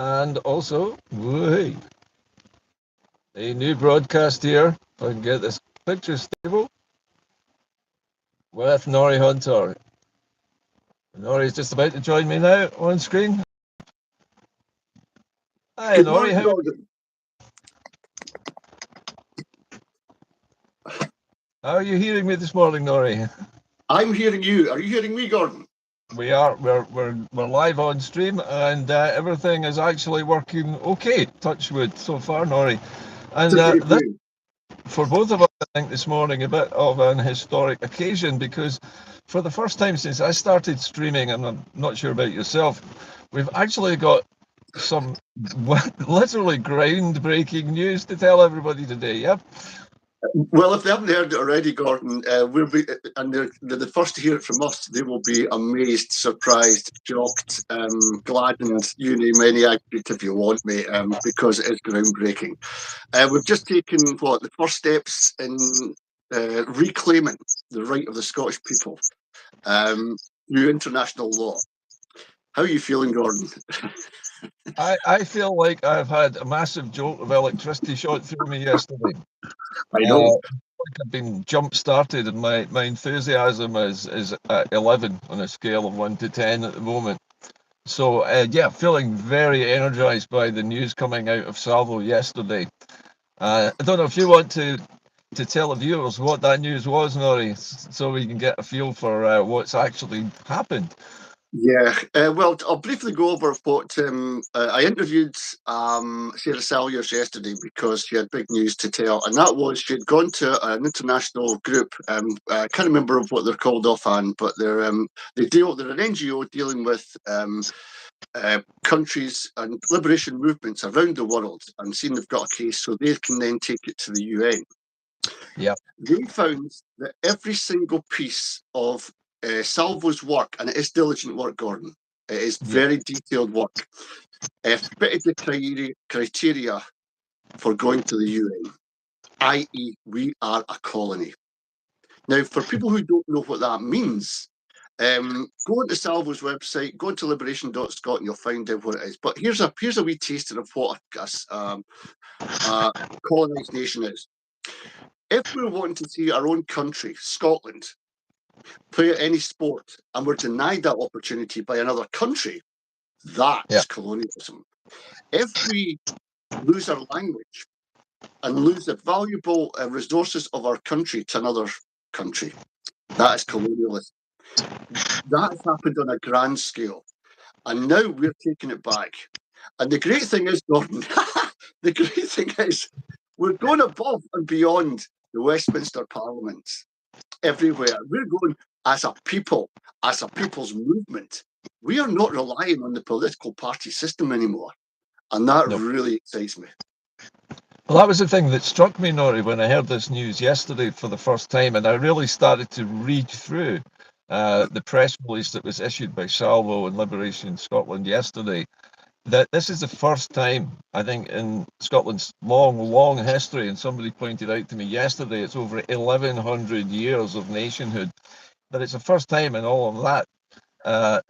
And also, whey, a new broadcast here. If I can get this picture stable with Norrie Hunter. Norrie's just about to join me now on screen. Hi, Good Norrie. morning, How Gordon. are you hearing me this morning, Norrie? I'm hearing you. Are you hearing me, Gordon? We are. We're live on stream, and everything is actually working okay. Touch wood so far, Norrie. And It's a great this news. for both of us, I think this morning a bit of an historic occasion because for the first time since I started streaming, and I'm not sure about yourself, we've actually got some literally groundbreaking news to tell everybody today. Yep. Well, if they haven't heard it already, Gordon, and they're the first to hear it from us. They will be amazed, surprised, shocked, gladdened, you name any adjective you want, mate, because it is groundbreaking. We've just taken the first steps in reclaiming the right of the Scottish people through international law. How are you feeling, Gordon? I feel like I've had a massive jolt of electricity shot through me yesterday. I know. Like I've been jump started, and my enthusiasm is at 11 on a scale of 1 to 10 at the moment. So yeah, feeling very energized by the news coming out of Salvo yesterday. I don't know if you want to tell the viewers what that news was, Norrie, so we can get a feel for what's actually happened. Yeah, well, I'll briefly go over what I interviewed Sarah Salyers yesterday because she had big news to tell, and that was she had gone to an international group. I can't remember what they're called offhand, but they're an NGO dealing with countries and liberation movements around the world, and seeing they've got a case, so they can then take it to the UN. Yeah, They found that every single piece of Salvo's work, and it is diligent work, Gordon. It is yeah, very detailed work. Fitted the criteria for going to the UN, i.e., we are a colony. Now, for people who don't know what that means, go onto Salvo's website, go into liberation.scot, and you'll find out what it is. But here's a wee taster of what a colonised nation is. If we want to see our own country, Scotland, play any sport and we're denied that opportunity by another country, that yeah. is colonialism. If we lose our language and lose the valuable resources of our country to another country, that is colonialism. That has happened on a grand scale. And now we're taking it back. And the great thing is, Gordon, the great thing is, we're going above and beyond the Westminster Parliament everywhere. We're going as a people, as a people's movement. We are not relying on the political party system anymore. And that No. really excites me. Well, that was the thing that struck me, Norrie, when I heard this news yesterday for the first time, and I really started to read through the press release that was issued by Salvo and Liberation Scotland yesterday. That this is the first time, I think, in Scotland's long, long history, and somebody pointed out to me yesterday, it's over 1,100 years of nationhood, that it's the first time in all of that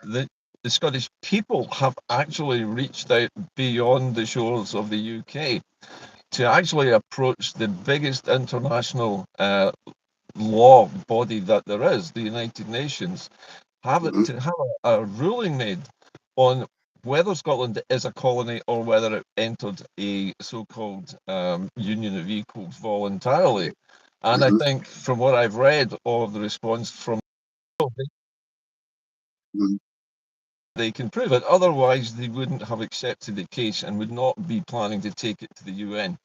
the Scottish people have actually reached out beyond the shores of the UK to actually approach the biggest international law body that there is, the United Nations, have it Mhm. to have a ruling made on whether Scotland is a colony or whether it entered a so-called union of equals voluntarily. And I Mhm. think from what I've read of the response from Mhm. they can prove it. Otherwise, they wouldn't have accepted the case and would not be planning to take it to the UN.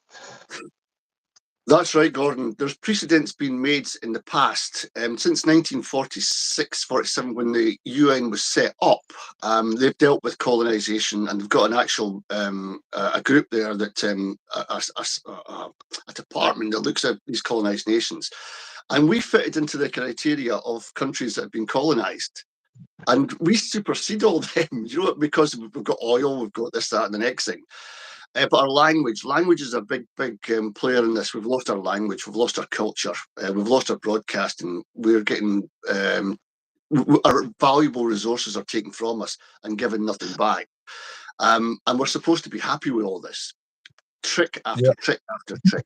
That's right, Gordon. There's precedents been made in the past. Since 1946, 47, when the UN was set up, they've dealt with colonisation, and they've got an actual a group there that a department that looks at these colonised nations. And we fitted into the criteria of countries that have been colonised. And we supersede all them, because we've got oil, we've got this, that, and the next thing. But our language is a big, big player in this. We've lost our language, we've lost our culture, we've lost our broadcasting. We're getting our valuable resources are taken from us and given nothing back. And we're supposed to be happy with all this. Trick after trick after trick.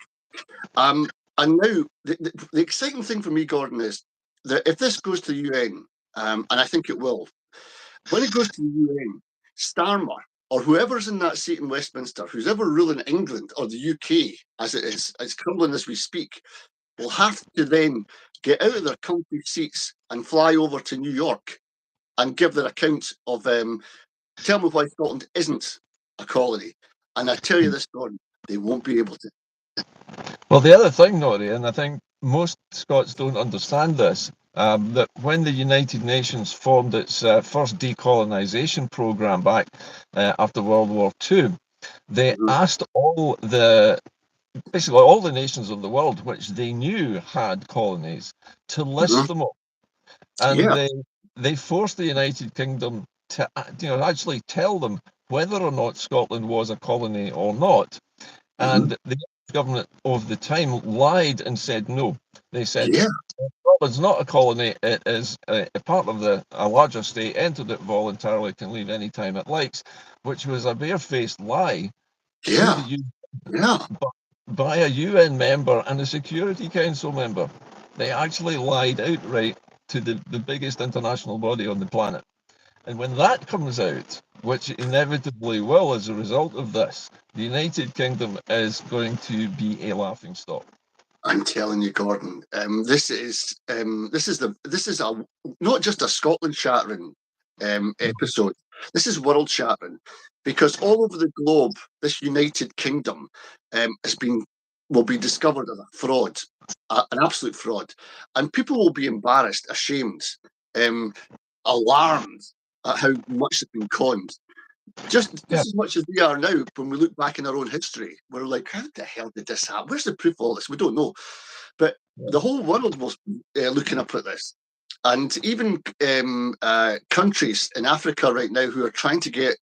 And now, the exciting thing for me, Gordon, is that if this goes to the UN, and I think it will, when it goes to the UN, Starmer, or whoever's in that seat in Westminster, who's ever ruling England or the UK, as it is, it's crumbling as we speak, will have to then get out of their comfy seats and fly over to New York and give their account of, tell me why Scotland isn't a colony. And I tell you this, Gordon, they won't be able to. Well, the other thing, Norrie, and I think most Scots don't understand this, that when the United Nations formed its first decolonisation programme back after World War II, they asked basically all the nations of the world which they knew had colonies to list them all. And they forced the United Kingdom to actually tell them whether or not Scotland was a colony or not. And the government of the time lied and said no. They said Scotland's not a colony, it is a part of a larger state, entered it voluntarily, can leave any time it likes, which was a barefaced lie by a UN member and a Security Council member. They actually lied outright to the biggest international body on the planet. And when that comes out, which inevitably will as a result of this, the United Kingdom is going to be a laughingstock. I'm telling you, Gordon, this is not just a Scotland shattering episode. This is world shattering, because all over the globe, this United Kingdom will be discovered as a fraud, an absolute fraud, and people will be embarrassed, ashamed, alarmed at how much they've been conned. Just as much as we are now, when we look back in our own history, we're like, how the hell did this happen? Where's the proof of all this? We don't know. But the whole world was looking up at this. And even countries in Africa right now who are trying to get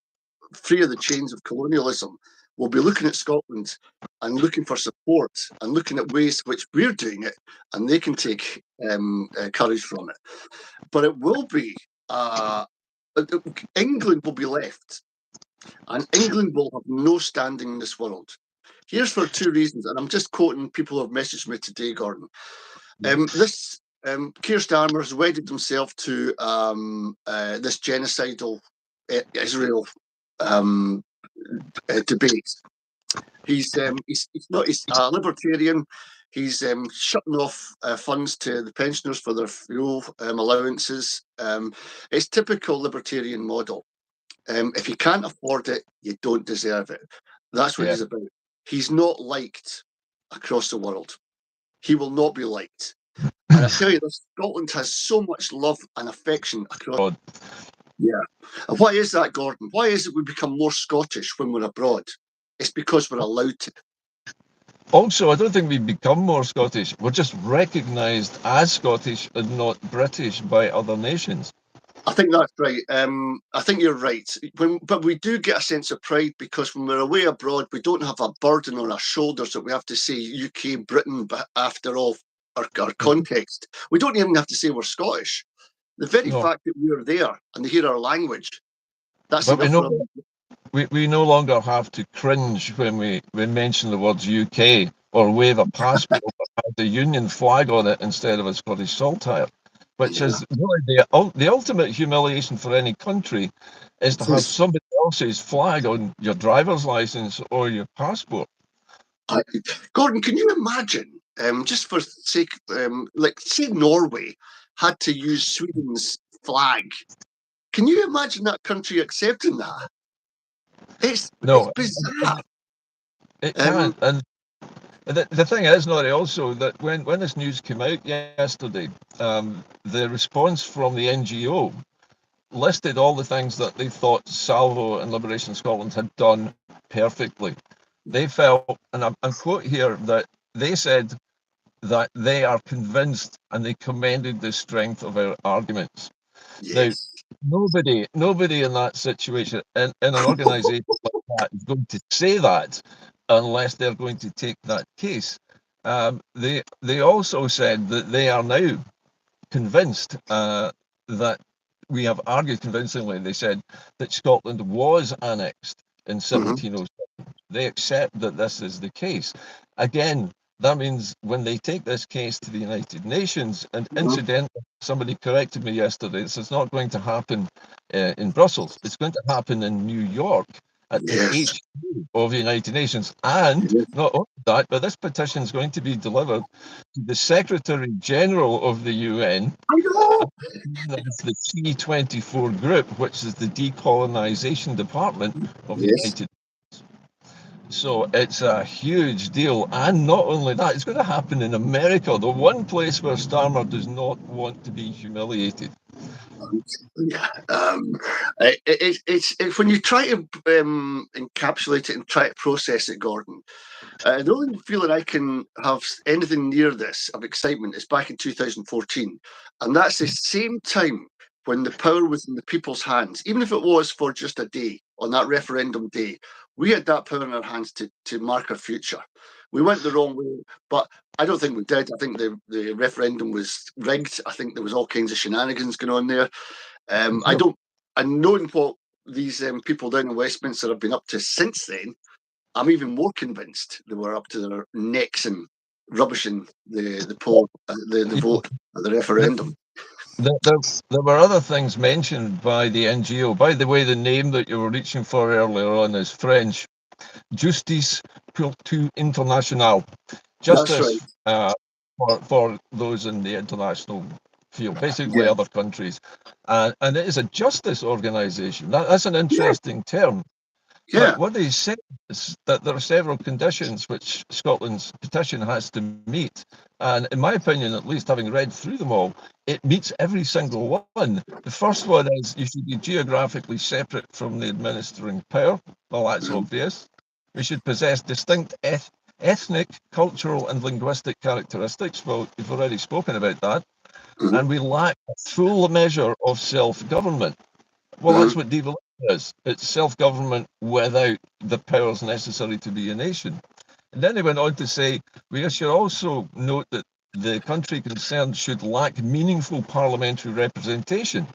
free of the chains of colonialism will be looking at Scotland and looking for support and looking at ways which we're doing it, and they can take courage from it. But it will be, England will be left. And England will have no standing in this world. Here's for two reasons, and I'm just quoting people who have messaged me today, Gordon. Keir Starmer has wedded himself to this genocidal Israel debate. He's a libertarian. He's shutting off funds to the pensioners for their fuel allowances. It's typical libertarian model. If you can't afford it, you don't deserve it. That's what he's about. He's not liked across the world. He will not be liked. And I tell you this, Scotland has so much love and affection across. And why is that, Gordon? Why is it we become more Scottish when we're abroad? It's because we're allowed to. Also, I don't think we become more Scottish. We're just recognised as Scottish and not British by other nations. I think that's right. I think you're right. But we do get a sense of pride because when we're away abroad, we don't have a burden on our shoulders that we have to say UK, Britain, but after all, our context. We don't even have to say we're Scottish. The very fact that we're there and they hear our language, that's enough. We no longer have to cringe when we mention the words UK or wave a passport that has the Union flag on it instead of a Scottish saltire. Which is really the ultimate humiliation for any country, is to have somebody else's flag on your driver's license or your passport. Gordon, can you imagine, just for sake, like say Norway had to use Sweden's flag? Can you imagine that country accepting that? It's bizarre. It can't. And the thing is, Norrie, also that when this news came out yesterday, the response from the NGO listed all the things that they thought SALVO and Liberation Scotland had done perfectly. They felt, and I'm quote here, that they said that they are convinced and they commended the strength of our arguments. Yes. Now, nobody in that situation, in an organisation like that, is going to say that unless they're going to take that case. They also said that they are now convinced that we have argued convincingly, they said, that Scotland was annexed in 1707. They accept that this is the case. Again, that means when they take this case to the United Nations, and incidentally, somebody corrected me yesterday, this is not going to happen in Brussels. It's going to happen in New York at the HQ of the United Nations. And not only that, but this petition is going to be delivered to the Secretary General of the UN. I know. That's the C24 group, which is the decolonization department of the United States. So it's a huge deal. And not only that, it's going to happen in America, the one place where Starmer does not want to be humiliated. Yeah, it's when you try to encapsulate it and try to process it, Gordon. The only feeling I can have anything near this of excitement is back in 2014, and that's the same time when the power was in the people's hands. Even if it was for just a day on that referendum day, we had that power in our hands to mark our future. We went the wrong way, but I don't think we did. I think the referendum was rigged. I think there was all kinds of shenanigans going on there. And knowing what these people down in Westminster have been up to since then, I'm even more convinced they were up to their necks in rubbishing the poll, the vote at the referendum. There were other things mentioned by the NGO. By the way, the name that you were reaching for earlier on is French. Justice pour tout international. Justice for those in the international field, basically other countries. And it is a justice organisation. That's an interesting term. But what they say is that there are several conditions which Scotland's petition has to meet. And in my opinion, at least having read through them all, it meets every single one. The first one is you should be geographically separate from the administering power. Well, that's obvious. We should possess distinct ethnic, cultural, and linguistic characteristics. Well, we've already spoken about that. And we lack a full measure of self-government. Well, that's what devolution is. It's self-government without the powers necessary to be a nation. And then they went on to say, we should also note that the country concerned should lack meaningful parliamentary representation.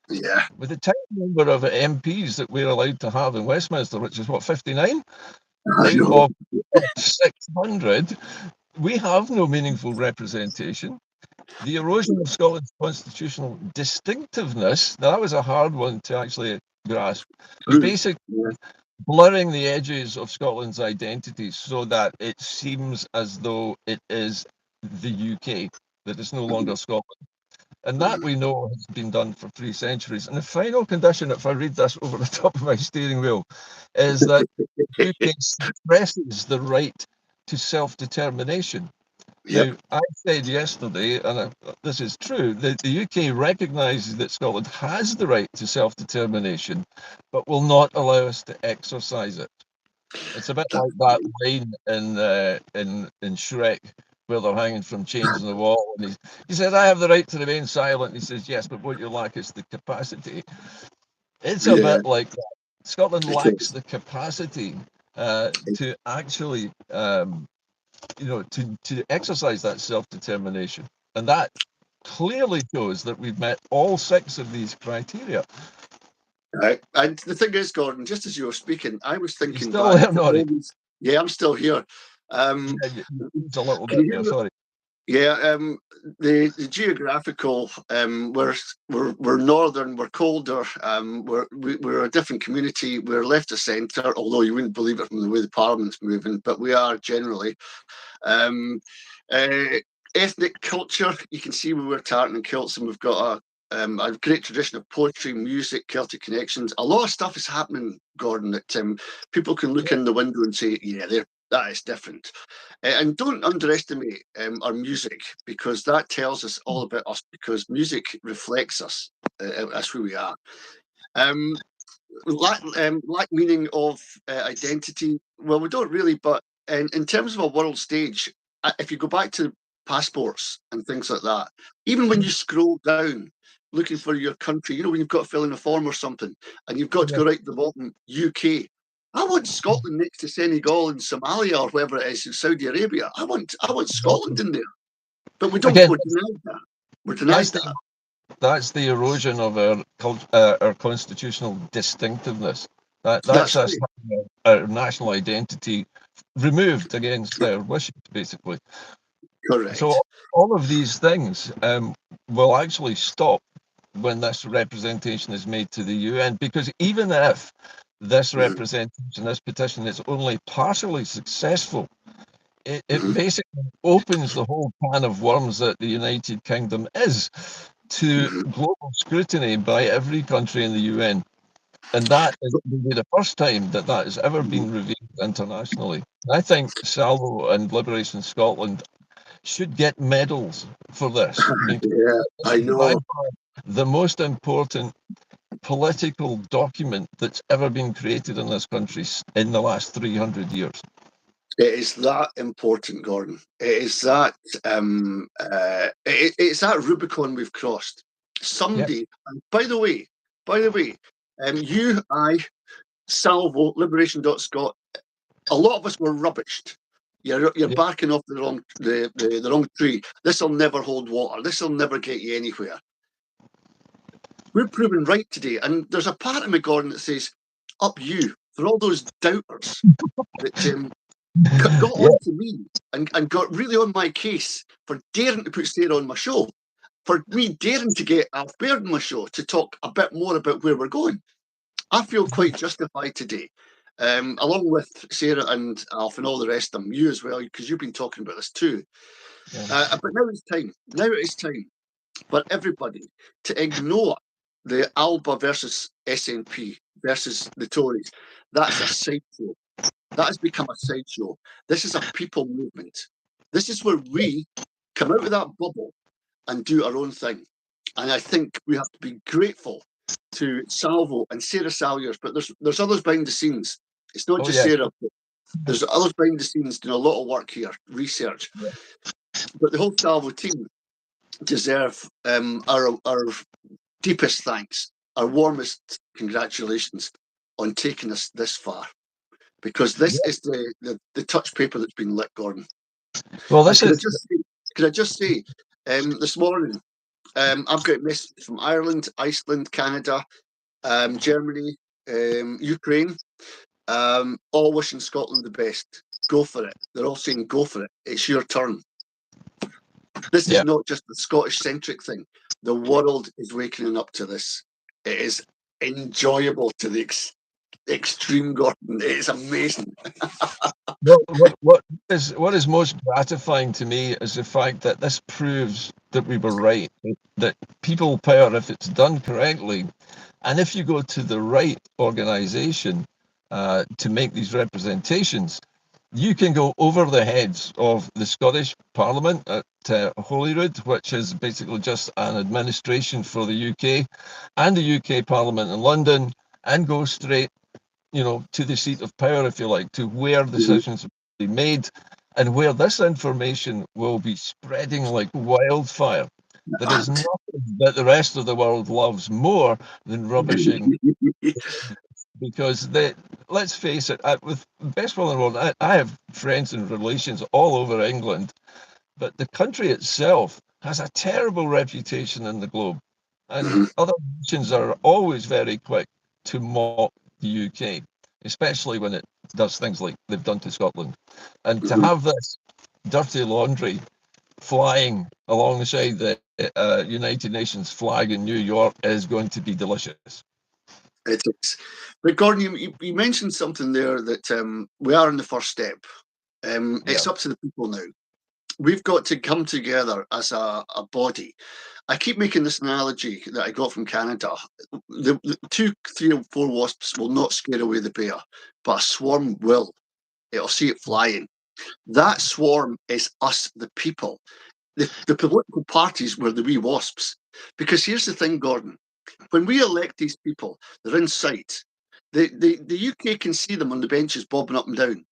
Yeah. With the tiny number of MPs that we're allowed to have in Westminster, which is what, 59? Out of 600, we have no meaningful representation. The erosion of Scotland's constitutional distinctiveness, now that was a hard one to actually grasp, basically blurring the edges of Scotland's identity so that it seems as though it is the UK, that it's no longer Scotland. And that we know has been done for 3 centuries. And the final condition, if I read this over the top of my steering wheel, is that the UK suppresses the right to self-determination. Now, I said yesterday, and this is true, that the UK recognises that Scotland has the right to self-determination, but will not allow us to exercise it. It's a bit like that line in Shrek, where they're hanging from chains on the wall, and he says, "I have the right to remain silent." And he says, "Yes, but what you lack is the capacity." It's a bit like that. Scotland lacks the capacity to actually to exercise that self-determination. And that clearly shows that we've met all 6 of these criteria. Right. And the thing is, Gordon, just as you were speaking, I was thinking... Still there, Norrie? Yeah, I'm still here. It's a little bit there, sorry. Yeah, the geographical, we're northern, we're colder, we're a different community, we're left of centre, although you wouldn't believe it from the way the Parliament's moving, but we are generally. Ethnic culture, you can see we wear tartan and kilts, and we've got a great tradition of poetry, music, Celtic connections. A lot of stuff is happening, Gordon, that people can look in the window and say, yeah, that is different. And don't underestimate our music, because that tells us all about us, because music reflects us. That's who we are. Lack meaning of identity. Well, we don't really, but in terms of a world stage, if you go back to passports and things like that, even when you scroll down looking for your country, when you've got to fill in a form or something, and you've got to go right to the bottom, UK. I want Scotland next to Senegal and Somalia or wherever it is in Saudi Arabia. I want Scotland in there, but we don't. We're denied that. We're denied that. that's the erosion of our constitutional distinctiveness. That's That's us right. having our national identity removed against their wishes, basically. So Correct. all of these things will actually stop when this representation is made to the UN, because even if this Mhm, representation, this petition is only partially successful, it mhm, basically opens the whole can of worms that the United Kingdom is to mhm. global scrutiny by every country in the UN. And that is will be the first time that that has ever Mhm. been revealed internationally. I think Salvo and Liberation Scotland should get medals for this, because Yeah, this I is by know. far the most important political document that's ever been created in this country in the last 300 years. It is that important, Gordon. It is that it's that Rubicon we've crossed. Yeah, Someday, and by the way, you, I, Salvo, Liberation.Scot, a lot of us were rubbished. You're yeah, barking off the wrong tree. This will never hold water. This will never get you anywhere. We're proven right today, and there's a part of me, Gordon, that says, "Up you for all those doubters that got yeah. on to me and got really on my case for daring to put Sarah on my show, for me daring to get Alf Baird on my show to talk a bit more about where we're going. I feel quite justified today, along with Sarah and Alf and all the rest of them, you as well, because you've been talking about this too. Yeah. But now it's time. Now it is time for everybody to ignore the Alba versus SNP versus the Tories. That's a sideshow. That has become a sideshow. This is a people movement. This is where we come out of that bubble and do our own thing. And I think we have to be grateful to Salvo and Sarah Salyers, but there's others behind the scenes. It's not Oh, just yeah. Sarah. There's others behind the scenes doing a lot of work here, research. Yeah. But the whole Salvo team deserve our deepest thanks, our warmest congratulations on taking us this far. Because this Yeah. is the touch paper that's been lit, Gordon. Well, And this is could I just say, this morning, I've got messages from Ireland, Iceland, Canada, Germany, Ukraine, all wishing Scotland the best. Go for it. They're all saying, go for it. It's your turn. This is yeah. not just a Scottish centric thing. The world is waking up to this. It is enjoyable to the extreme, Gordon. It is amazing. What is most gratifying to me is the fact that this proves that we were right. That people power, if it's done correctly, and if you go to the right organisation to make these representations, you can go over the heads of the Scottish Parliament at Holyrood, which is basically just an administration for the UK, and the UK Parliament in London, and go straight, to the seat of power, if you like, to where Mhm. decisions will be made and where this information will be spreading like wildfire. There is And nothing that the rest of the world loves more than rubbishing, because let's face it, with best will in the world, I have friends and relations all over England, but the country itself has a terrible reputation in the globe, and other nations are always very quick to mock the UK, especially when it does things like they've done to Scotland. And to have this dirty laundry flying alongside the United Nations flag in New York is going to be delicious. it is. But Gordon, you mentioned something there that we are in the first step. Yeah, It's up to the people now. We've got to come together as a body. I keep making this analogy that I got from Canada. The 2, 3, or 4 wasps will not scare away the bear, but a swarm will. It'll see it flying. That swarm is us, the people. The political parties were the wee wasps. Because here's the thing, Gordon. When we elect these people, they're in sight. The UK can see them on the benches bobbing up and down.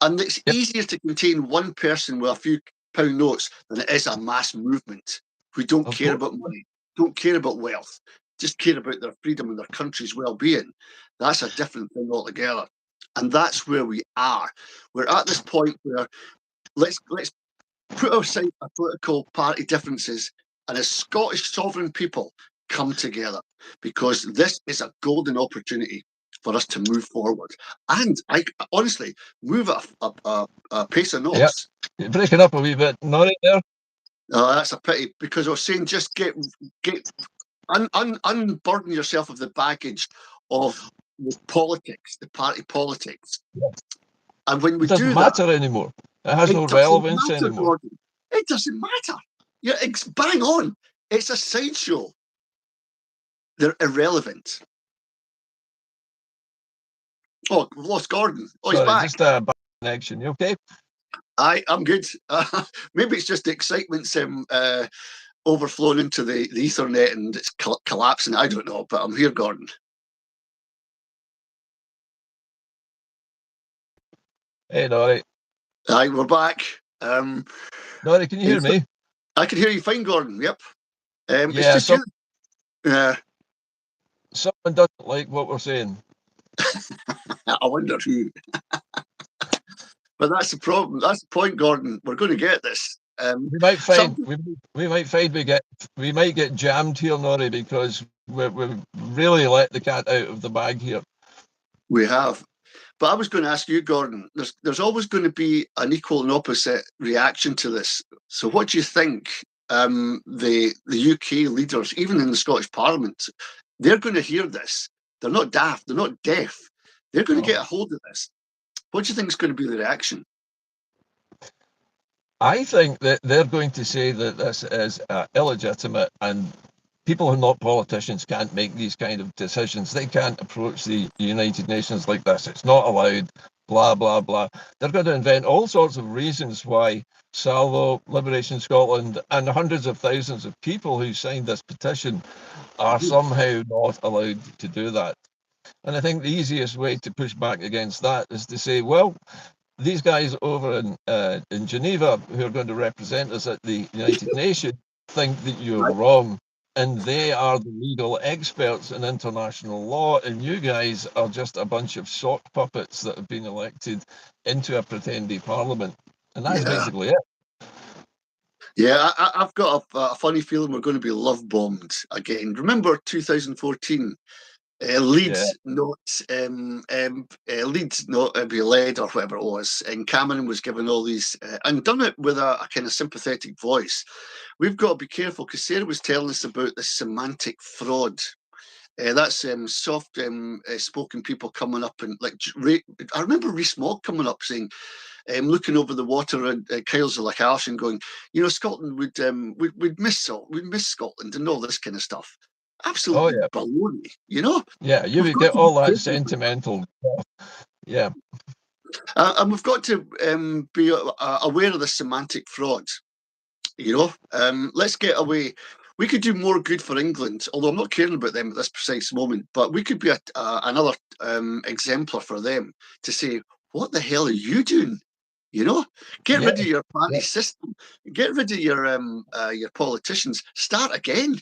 And it's yep, easier to contain one person with a few pound notes than it is a mass movement who don't of care course. about money, don't care about wealth, just care about their freedom and their country's well-being. That's a different thing altogether. And that's where we are. We're at this point where let's put aside our political party differences and as Scottish sovereign people come together, because this is a golden opportunity for us to move forward. And I honestly move at a pace of knots. You're breaking up a wee bit, Norrie, there. That's a pity, because I was saying just unburden yourself of the baggage of the politics, the party politics. Yeah. And when we It doesn't do matter that, anymore. It has no doesn't relevance matter, anymore. Gordon. It doesn't matter. Yeah, bang on. It's a sideshow. They're irrelevant. Oh, we've lost Gordon. Oh, Sorry, he's back. just a bad connection. You okay? I'm good. Maybe it's just the excitement's overflowing into the Ethernet and it's collapsing. I don't know, but I'm here, Gordon. Hey, Norrie. Hi, we're back. Norrie, can you hear me? I can hear you fine, Gordon. Yep. Yeah, it's just you. Someone doesn't like what we're saying. I wonder who. But that's the problem. That's the point, Gordon. We're going to get this. We might find we might get jammed here, Norrie, because we've really let the cat out of the bag here. We have. But I was going to ask you, Gordon, there's always going to be an equal and opposite reaction to this. So what do you think the UK leaders, even in the Scottish Parliament, they're going to hear this? They're not daft, they're not deaf. They're going to get a hold of this. What do you think is going to be the reaction? I think that they're going to say that this is illegitimate, and people who are not politicians can't make these kind of decisions. They can't approach the United Nations like this. It's not allowed, blah, blah, blah. They're going to invent all sorts of reasons why SALVO, Liberation Scotland, and hundreds of thousands of people who signed this petition are somehow not allowed to do that. And I think the easiest way to push back against that is to say, well, these guys over in Geneva who are going to represent us at the United Nations think that you're wrong, and they are the legal experts in international law, and you guys are just a bunch of sock puppets that have been elected into a pretendy parliament. And that's basically it. Yeah, I've got a funny feeling we're going to be love bombed again. Remember 2014? Leeds not be led or whatever it was, and Cameron was given all these and done it with a kind of sympathetic voice. We've got to be careful, because Sarah was telling us about the semantic fraud. That's soft spoken people coming up, and like I remember Rees Mogg coming up saying, looking over the water at Kyles of Lacharsh and going, Scotland we'd miss Scotland and all this kind of stuff. Absolutely baloney, Yeah, you would get all that sentimental stuff. Yeah. And we've got to be aware of the semantic fraud. Let's get away. We could do more good for England, although I'm not caring about them at this precise moment, but we could be another exemplar for them to say, what the hell are you doing? Get rid of your party system, get rid of your politicians, start again.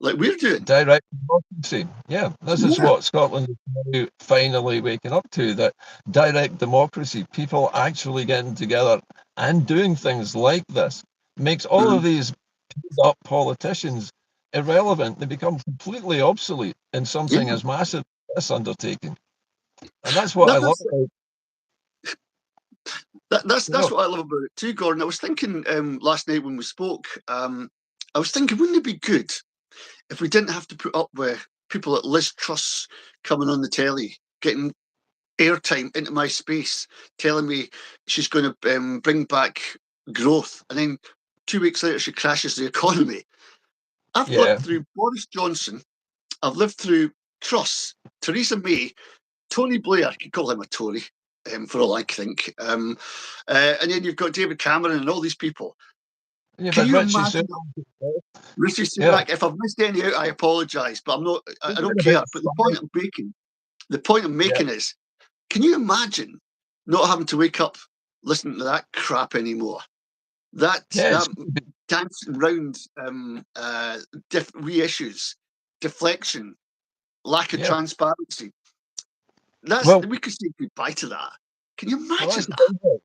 Like we're doing. Direct democracy. Yeah, this is what Scotland is finally waking up to, that direct democracy, people actually getting together and doing things like this, makes all of these up politicians irrelevant. They become completely obsolete in something as massive as this undertaking. And that's what I love about That's what I love about it too, Gordon. I was thinking last night when we spoke, I was thinking, wouldn't it be good if we didn't have to put up with people like Liz Truss coming on the telly, getting airtime into my space, telling me she's going to bring back growth, and then 2 weeks later she crashes the economy. I've lived through Boris Johnson, I've lived through Truss, Theresa May, Tony Blair, you can call him a Tory, for all I think, and then you've got David Cameron and all these people. Can you imagine Rishi Sunak? If I've missed any out, I apologise, but I don't care. But the point I'm making is, can you imagine not having to wake up listening to that crap anymore? That dancing around reissues, deflection, lack of transparency. We could say goodbye to that. Can you imagine that?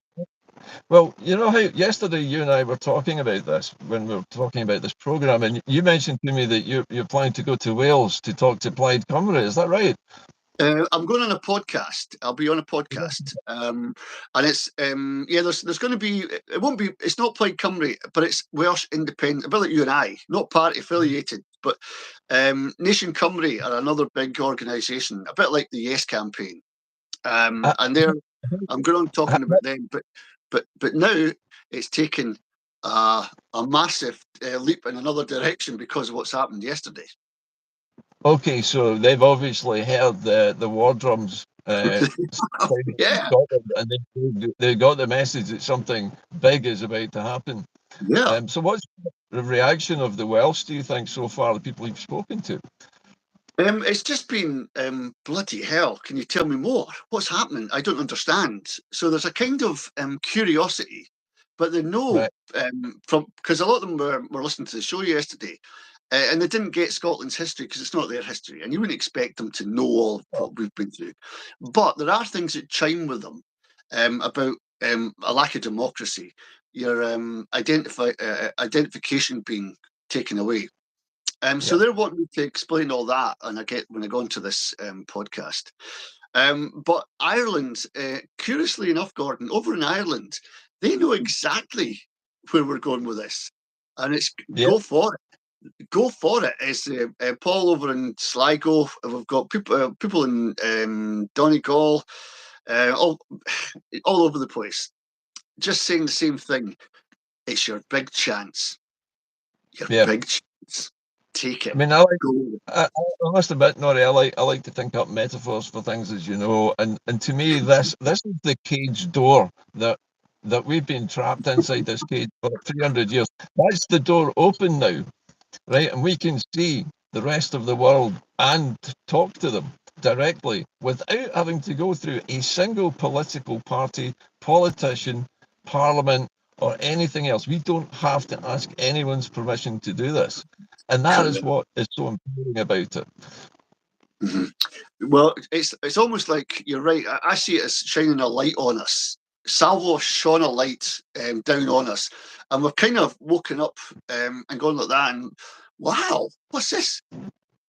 Well, you know how yesterday you and I were talking about this when we were talking about this program, and you mentioned to me that you're planning to go to Wales to talk to Plaid Cymru. Is that right? I'm going on a podcast. I'll be on a podcast, and it's There's going to be. It won't be. It's not Plaid Cymru, but it's Welsh Independent. A bit like you and I, not party affiliated, but Nation Cymru are another big organisation, a bit like the Yes campaign. Uh, And I'm going on talking about them, but now it's taken a massive leap in another direction because of what's happened yesterday. Okay, so they've obviously heard the war drums Yeah. and they got the message that something big is about to happen. Yeah. So what's the reaction of the Welsh, do you think, so far, the people you've spoken to? It's just been bloody hell. Can you tell me more? What's happening? I don't understand. So there's a kind of curiosity, but they know from because a lot of them were listening to the show yesterday, and they didn't get Scotland's history because it's not their history, and you wouldn't expect them to know all what we've been through. But there are things that chime with them about a lack of democracy, your identification being taken away. So they're wanting me to explain all that, and when I go into this podcast. But Ireland, curiously enough, Gordon, over in Ireland, they know exactly where we're going with this, and it's go for it. Go for it. It's Paul over in Sligo. We've got people in Donegal, all over the place, just saying the same thing. It's your big chance. Your big chance. Take it. I mean, I must admit, Norrie, I like to think up metaphors for things, as you know, and to me, this is the cage door that we've been trapped inside this cage for 300 years. That's the door open now, right? And we can see the rest of the world and talk to them directly without having to go through a single political party, politician, parliament, or anything else. We don't have to ask anyone's permission to do this. And that is what is so empowering about it. Mm-hmm. Well, it's almost like you're right. I see it as shining a light on us. Salvo shone a light down on us, and we've kind of woken up and gone like that. And wow, what's this?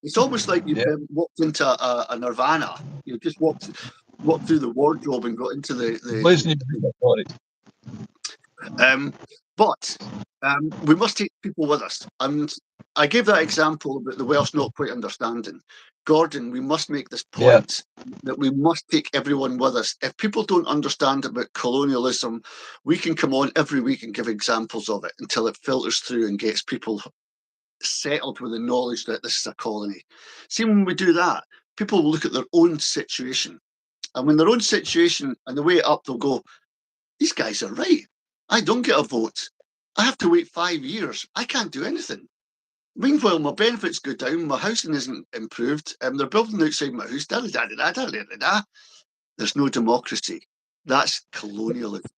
It's almost like you've walked into a nirvana. You just walked through the wardrobe and got into the but we must take people with us. And I gave that example about the Welsh not quite understanding. Gordon, we must make this point that we must take everyone with us. If people don't understand about colonialism, we can come on every week and give examples of it until it filters through and gets people settled with the knowledge that this is a colony. See, when we do that, people will look at their own situation. And when their own situation and the way up, they'll go, these guys are right. I don't get a vote. I have to wait 5 years. I can't do anything. Meanwhile, my benefits go down. My housing isn't improved. They're building outside my house. There's no democracy. That's colonialism.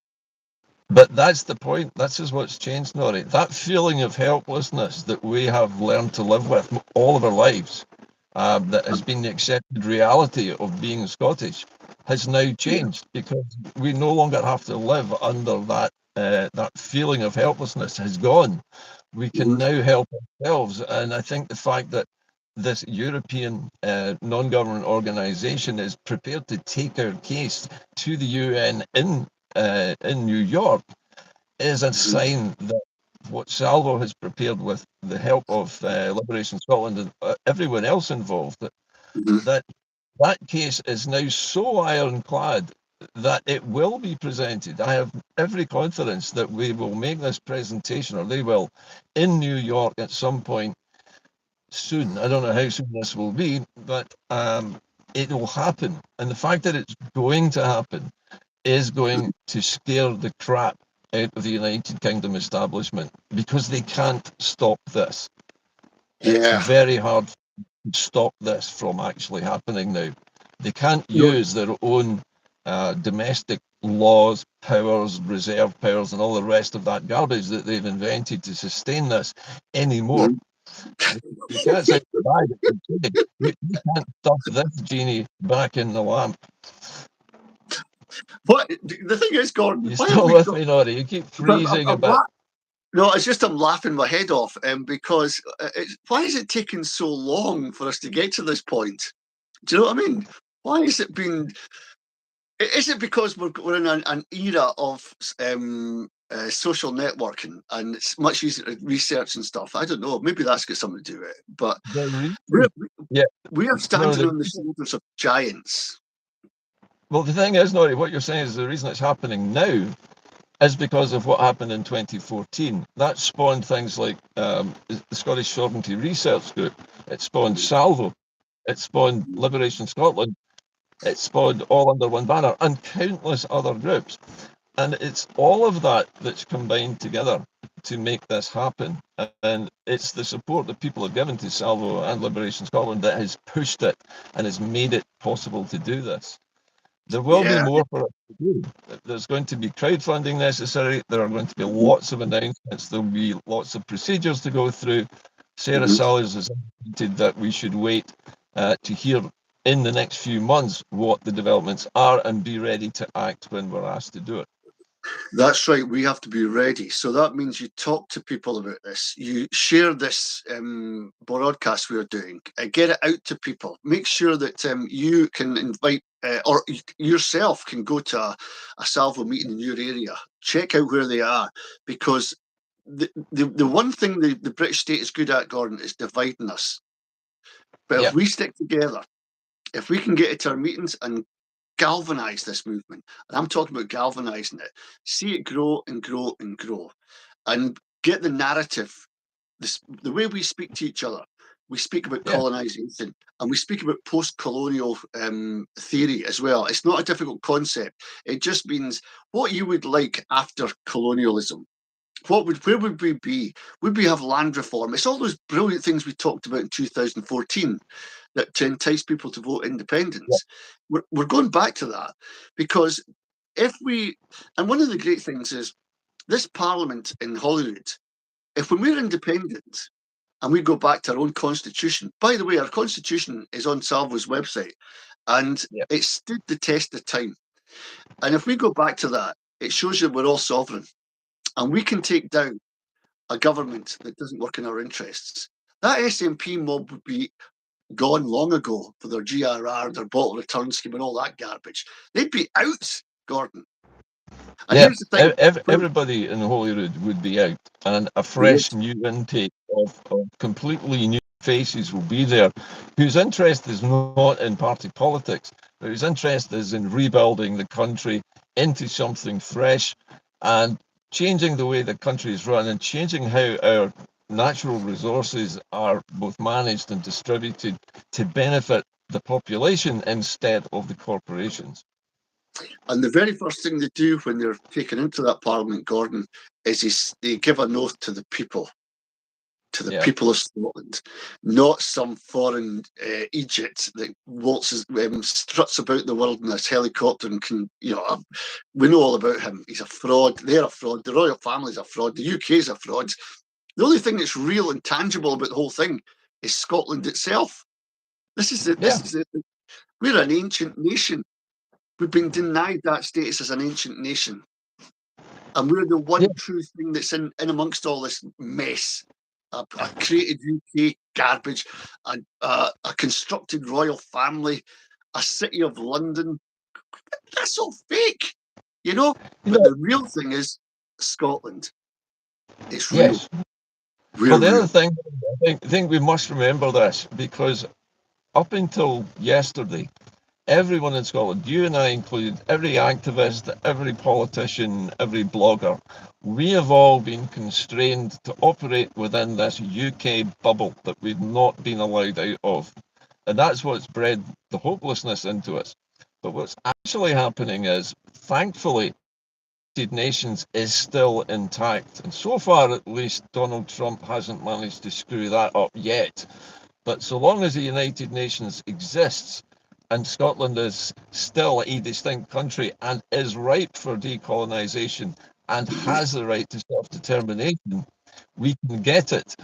But that's the point. This is what's changed, Norrie. That feeling of helplessness that we have learned to live with all of our lives, that has been the accepted reality of being Scottish, has now changed because we no longer have to live under that. That feeling of helplessness has gone. We can now help ourselves, and I think the fact that this European non-government organisation is prepared to take our case to the UN in New York is a sign that what Salvo has prepared with the help of Liberation Scotland and everyone else involved, that case is now so ironclad that it will be presented. I have every confidence that we will make this presentation, or they will, in New York at some point soon. I don't know how soon this will be, but it will happen. And the fact that it's going to happen is going to scare the crap out of the United Kingdom establishment because they can't stop this. It's very hard to stop this from actually happening now. They can't use their own domestic laws, powers, reserve powers, and all the rest of that garbage that they've invented to sustain this anymore. You can't say you can't stuff this genie back in the lamp. What the thing is, Gordon? You Why still have we with got? me, Norrie? You keep I'm- freezing a I'm bit. No, it's just I'm laughing my head off because why is it taking so long for us to get to this point? Do you know what I mean? Why has it been? Is it because we're in an era of social networking and it's much easier to research and stuff? I don't know. Maybe that's got something to do with it. But we're, Yeah. we are No, standing on the shoulders of giants. Well, the thing is, Norrie, what you're saying is the reason it's happening now is because of what happened in 2014. That spawned things like the Scottish Sovereignty Research Group. It spawned SALVO. It spawned Liberation Scotland. It spawned All Under One Banner and countless other groups. And it's all of that that's combined together to make this happen. And it's the support that people have given to SALVO and Liberation Scotland that has pushed it and has made it possible to do this. There will be more for us to do. There's going to be crowdfunding necessary. There are going to be lots of announcements. There'll be lots of procedures to go through. Sarah Sellers has indicated that we should wait to hear in the next few months what the developments are and be ready to act when we're asked to do it. That's right. We have to be ready. So that means you talk to people about this. You share this broadcast we're doing. Get it out to people. Make sure that you can invite or yourself can go to a SALVO meeting in your area. Check out where they are, because the one thing the British state is good at, Gordon, is dividing us. But if we stick together, if we can get it to our meetings and galvanize this movement, and I'm talking about galvanizing it, see it grow and grow and grow, and get the narrative, the way we speak to each other. We speak about colonization and we speak about post-colonial theory as well. It's not a difficult concept. It just means what you would like after colonialism. Where would we be? Would we have land reform? It's all those brilliant things we talked about in 2014 that to entice people to vote independence. We're going back to that, because if we, and one of the great things is this parliament in Holyrood, if when we're independent and we go back to our own constitution, by the way, our constitution is on SALVO's website and it stood the test of time. And if we go back to that, it shows you we're all sovereign and we can take down a government that doesn't work in our interests. That SNP mob would be gone long ago for their GRR, their bottle return scheme, and all that garbage. They'd be out, Gordon. And here's the thing: everybody in Holyrood would be out, and a fresh new intake of completely new faces will be there, whose interest is not in party politics, but whose interest is in rebuilding the country into something fresh and changing the way the country is run and changing how our natural resources are both managed and distributed to benefit the population instead of the corporations. And the very first thing they do when they're taken into that parliament, Gordon, is they give an oath to the people, people of Scotland, not some foreign Egypt that waltzes, struts about the world in this helicopter and can, we know all about him. He's a fraud. They're a fraud. The royal family's a fraud. The UK is a fraud. The only thing that's real and tangible about the whole thing is Scotland itself. This is it. We're an ancient nation. We've been denied that status as an ancient nation. And we're the one true thing that's in amongst all this mess. A created UK garbage, a constructed royal family, a city of London. That's all fake, But the real thing is Scotland. It's real. Well, the other thing, I think we must remember this, because up until yesterday, everyone in Scotland, you and I included, every activist, every politician, every blogger, we have all been constrained to operate within this UK bubble that we've not been allowed out of. And that's what's bred the hopelessness into us. But what's actually happening is, thankfully, the United Nations is still intact. And so far, at least, Donald Trump hasn't managed to screw that up yet. But so long as the United Nations exists, and Scotland is still a distinct country and is ripe for decolonisation and has the right to self-determination, we can get it.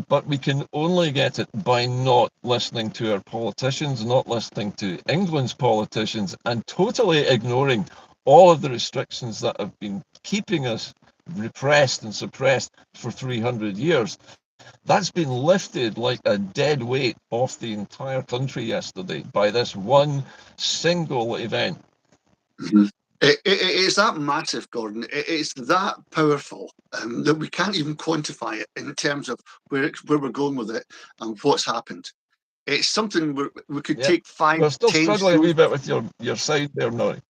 But we can only get it by not listening to our politicians, not listening to England's politicians, and totally ignoring all of the restrictions that have been keeping us repressed and suppressed for 300 years, that's been lifted like a dead weight off the entire country yesterday by this one single event. It's that massive, Gordon. It's that powerful that we can't even quantify it in terms of where we're going with it and what's happened. It's something we could take 5, We're still 10 struggling a wee bit with your side there, Norrie.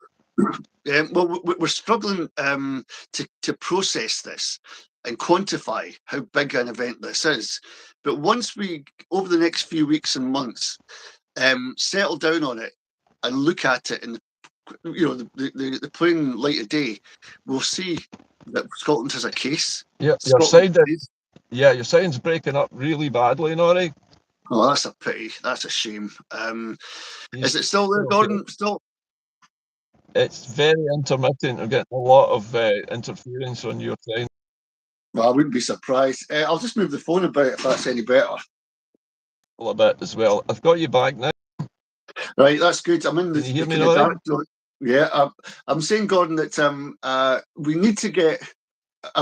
Well, we're struggling to process this and quantify how big an event this is. But once we, over the next few weeks and months, settle down on it and look at it in the plain light of day, we'll see that Scotland has a case. Yeah, your sound's breaking up really badly, Norrie. Oh, that's a pity. That's a shame. Is it still there, Gordon? Still? It's very intermittent. I'm getting a lot of interference on your side. Well, I wouldn't be surprised. I'll just move the phone about if that's any better. A little bit as well. I've got you back now. Right, that's good. I'm in the Can you hear me, Norrie? Yeah, I'm saying, Gordon, that we need to get.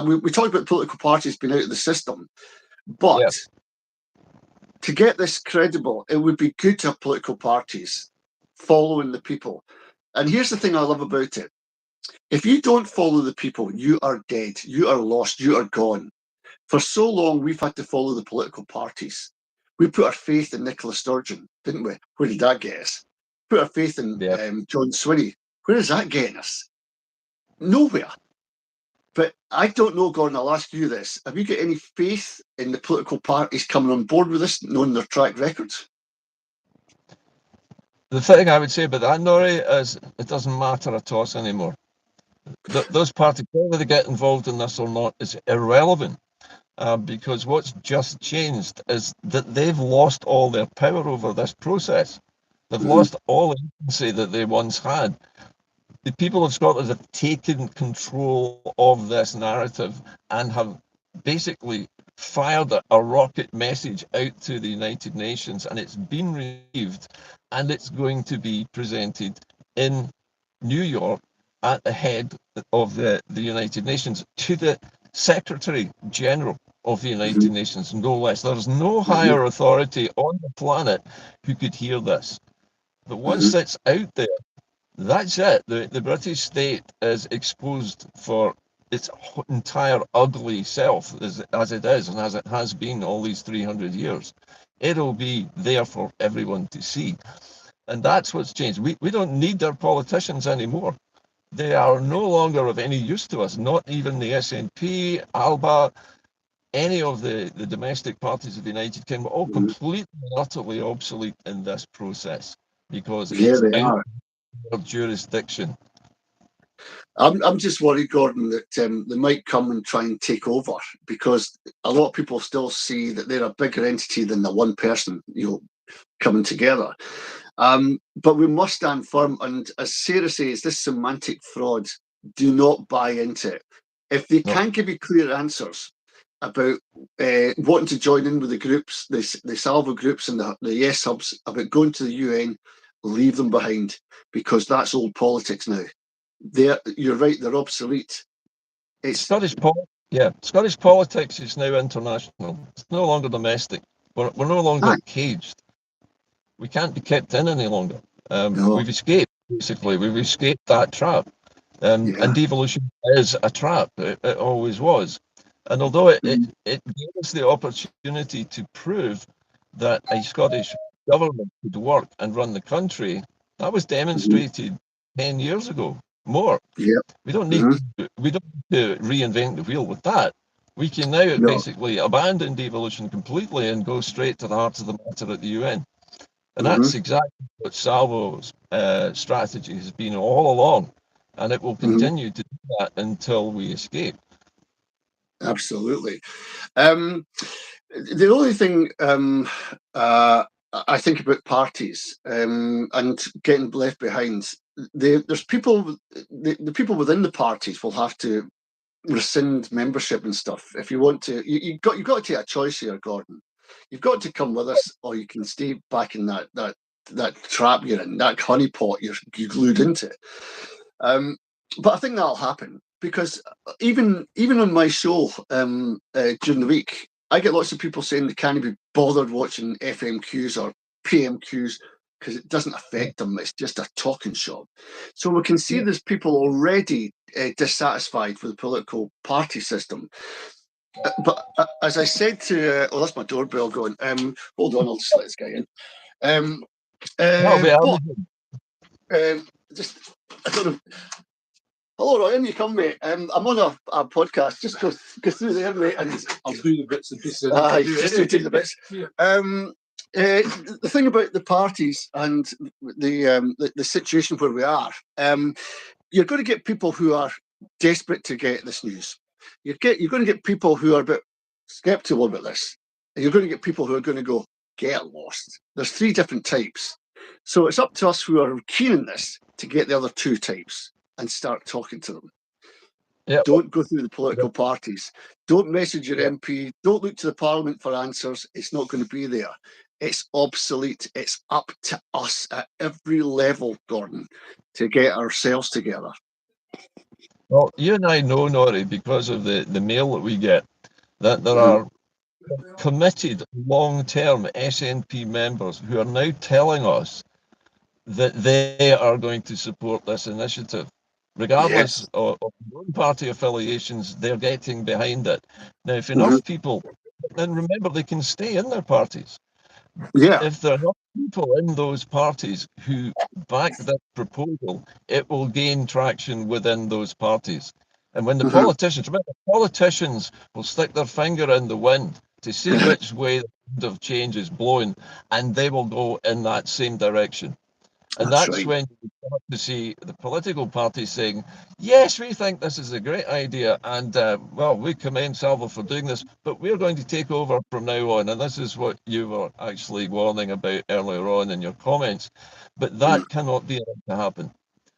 We talked about political parties being out of the system, but to get this credible, it would be good to have political parties following the people. And here's the thing I love about it. If you don't follow the people, you are dead, you are lost, you are gone. For so long, we've had to follow the political parties. We put our faith in Nicola Sturgeon, didn't we? Where did that get us? Put our faith in John Swinney. Where is that getting us? Nowhere. But I don't know, Gordon, I'll ask you this. Have you got any faith in the political parties coming on board with this, knowing their track records? The thing I would say about that, Norrie, is it doesn't matter a toss anymore. Those parties, whether they get involved in this or not, is irrelevant. Because what's just changed is that they've lost all their power over this process. They've lost all the agency that they once had. The people of Scotland have taken control of this narrative and have basically fired a rocket message out to the United Nations, and it's been received, and it's going to be presented in New York at the head of the United Nations to the Secretary General of the United Nations, no less. There's no higher authority on the planet who could hear this. But once it's out there, that's it. The British state is exposed for its entire ugly self as it is and as it has been all these 300 years. It'll be there for everyone to see. And that's what's changed. We don't need our politicians anymore. They are no longer of any use to us, not even the SNP, ALBA, any of the domestic parties of the United Kingdom, all completely and utterly obsolete in this process because it's out of jurisdiction. I'm just worried, Gordon, that they might come and try and take over because a lot of people still see that they're a bigger entity than the one person, coming together. But we must stand firm. And as Sarah says, this semantic fraud, do not buy into it. If they can't give you clear answers about wanting to join in with the groups, the SALVO groups and the Yes Hubs, about going to the UN, leave them behind because that's old politics now. You're right, they're obsolete. Scottish politics is now international. It's no longer domestic. We're no longer caged. We can't be kept in any longer. We've escaped, basically. We've escaped that trap. And devolution is a trap. It always was. And although it gave us the opportunity to prove that a Scottish government could work and run the country, that was demonstrated 10 years ago. More. We don't need to reinvent the wheel with that. We can now basically abandon devolution completely and go straight to the heart of the matter at the UN. And that's exactly what SALVO's strategy has been all along. And it will continue to do that until we escape. Absolutely. The only thing I think about parties and getting left behind, there's people, the people within the parties will have to rescind membership and stuff. If you want to, you've got to take a choice here, Gordon. You've got to come with us, or you can stay back in that trap you're in, that honeypot you're glued into. But I think that'll happen because even on my show during the week, I get lots of people saying they can't be bothered watching FMQs or PMQs because it doesn't affect them. It's just a talking shop. So we can see there's people already dissatisfied with the political party system. But as I said to, oh, that's my doorbell going. Hold on, I'll just let this guy in. But just, I don't know. Hello, Ryan. You come, mate. I'm on a podcast. Just go through there, mate. And I'll do the bits and pieces. just do the bits. The thing about the parties and the situation where we are, you're going to get people who are desperate to get this news. You're going to get people who are a bit sceptical about this, and you're going to get people who are going to go get lost. There's 3 different types, so it's up to us who are keen on this to get the other 2 types and start talking to them. Yep. Don't go through the political parties. Don't message your MP. Don't look to the Parliament for answers. It's not going to be there. It's obsolete. It's up to us at every level, Gordon, to get ourselves together. Well, you and I know, Norrie, because of the mail that we get, that there are committed long-term SNP members who are now telling us that they are going to support this initiative. Regardless of their own party affiliations, they're getting behind it. Now, if enough people, and remember, they can stay in their parties. Yeah. If there are enough people in those parties who back that proposal, it will gain traction within those parties. And when the politicians, remember, politicians will stick their finger in the wind to see which way the wind of change is blowing, and they will go in that same direction. And that's right. When you start to see the political parties saying, yes, we think this is a great idea, and well, we commend SALVO for doing this, but we're going to take over from now on. And this is what you were actually warning about earlier on in your comments. But that cannot be allowed to happen,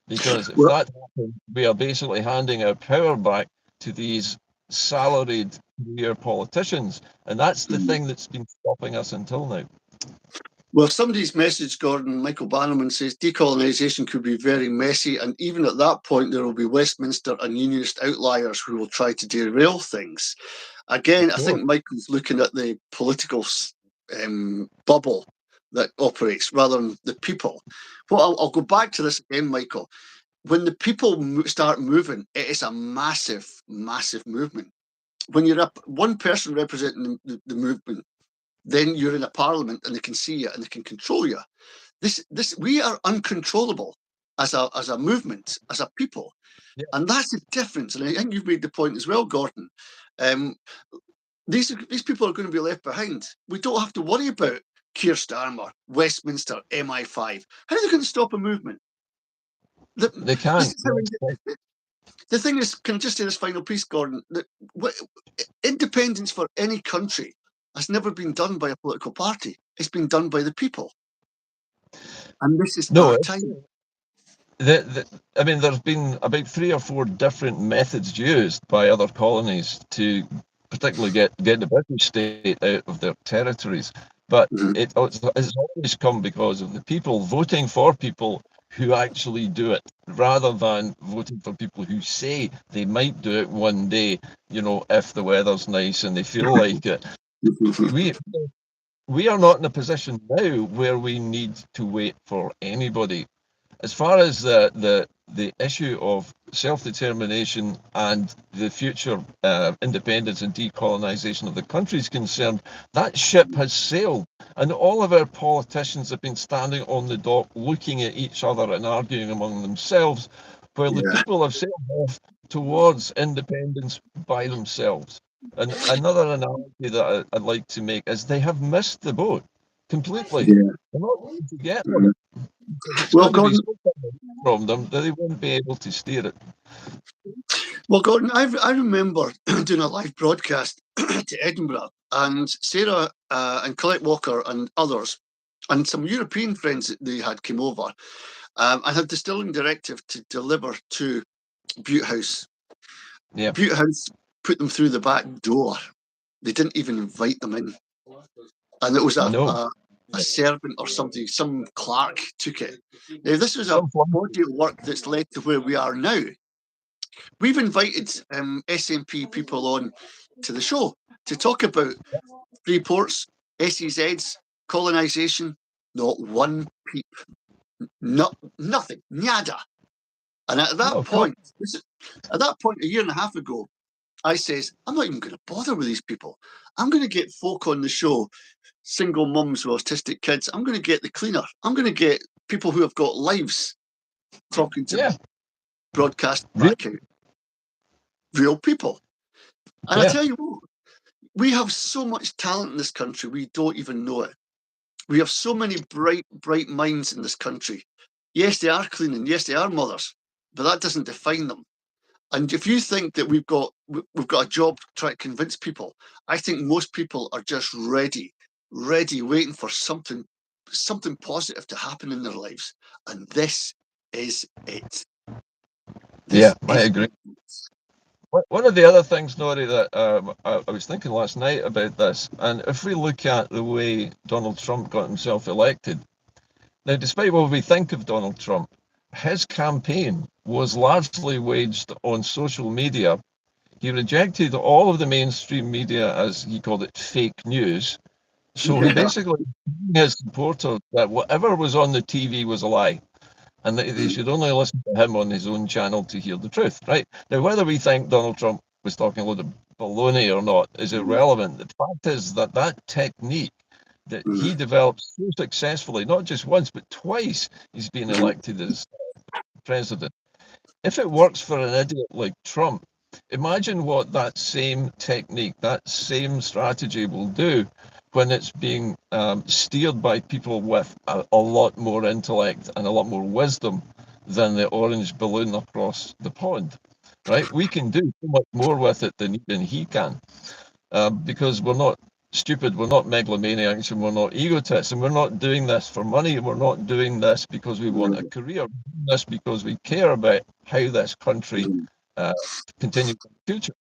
because if that happens, we are basically handing our power back to these salaried career politicians. And that's the thing that's been stopping us until now. Well, somebody's message, Gordon, Michael Bannerman, says decolonisation could be very messy, and even at that point, there will be Westminster and unionist outliers who will try to derail things. Again, I think Michael's looking at the political bubble that operates rather than the people. Well, I'll go back to this again, Michael. When the people start moving, it is a massive, massive movement. When you're up one person representing the movement, then you're in a parliament and they can see you and they can control you. We are uncontrollable as a movement, as a people. Yeah. And that's the difference. And I think you've made the point as well, Gordon. These people are going to be left behind. We don't have to worry about Keir Starmer, Westminster, MI5. How are they going to stop a movement? They can't. The thing is, can I just say this final piece, Gordon, that independence for any country has never been done by a political party. It's been done by the people. And this is our time. I mean, there's been about 3 or 4 different methods used by other colonies to particularly get the British state out of their territories. But it's always come because of the people voting for people who actually do it, rather than voting for people who say they might do it one day, if the weather's nice and they feel like it. We are not in a position now where we need to wait for anybody. As far as the issue of self-determination and the future independence and decolonisation of the country is concerned, that ship has sailed, and all of our politicians have been standing on the dock looking at each other and arguing among themselves, while the people have sailed off towards independence by themselves. And another analogy that I'd like to make is they have missed the boat completely. They're not going to get on it. Well, Gordon, from them that they won't be able to steer it. Well, Gordon, I remember doing a live broadcast to Edinburgh, and Sarah and Colette Walker and others, and some European friends that they had came over, and had distilling directive to deliver to Bute House. Yeah. Bute House put them through the back door. They didn't even invite them in. And it was a servant or something, some clerk took it. Now, this was a body of work that's led to where we are now. We've invited SNP people on to the show to talk about free ports, SEZs, colonisation. Not one peep. Nothing. Nada. And at that point, a year and a half ago, I says, I'm not even going to bother with these people. I'm going to get folk on the show, single mums with autistic kids. I'm going to get the cleaner. I'm going to get people who have got lives talking to me, broadcast back out. Real people. And I tell you what, we have so much talent in this country, we don't even know it. We have so many bright minds in this country. Yes, they are cleaning. Yes, they are mothers, but that doesn't define them. And if you think that we've got a job trying to convince people, I think most people are just ready, waiting for something positive to happen in their lives. And this is it. I agree. One of the other things, Norrie, that I was thinking last night about this, and if we look at the way Donald Trump got himself elected, now, despite what we think of Donald Trump, his campaign was largely waged on social media. He rejected all of the mainstream media, as he called it, fake news. So he basically told his supporters that whatever was on the TV was a lie, and that they should only listen to him on his own channel to hear the truth, right? Now, whether we think Donald Trump was talking a load of baloney or not is irrelevant. The fact is that that technique that he developed so successfully, not just once, but twice he's been elected as president. If it works for an idiot like Trump, imagine what that same technique, that same strategy will do when it's being steered by people with a lot more intellect and a lot more wisdom than the orange balloon across the pond, right? We can do so much more with it than even he can, because we're not stupid, we're not megalomaniacs, and we're not egotists, and we're not doing this for money, and we're not doing this because we want a career. We're doing this because we care about how this country continues in the future.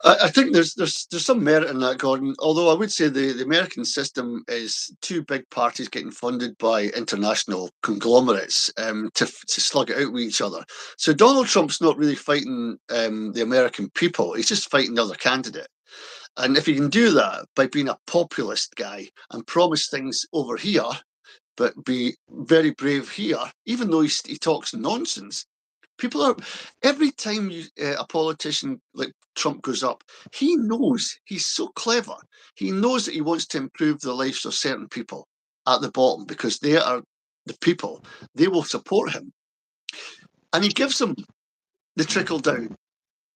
I think there's some merit in that, Gordon. Although I would say the American system is two big parties getting funded by international conglomerates to slug it out with each other. So Donald Trump's not really fighting the American people; he's just fighting the other candidate. And if he can do that by being a populist guy and promise things over here, but be very brave here, even though he talks nonsense. People are, every time a politician like Trump goes up, he knows, he's so clever. He knows that he wants to improve the lives of certain people at the bottom because they are the people. They will support him. And he gives them the trickle down.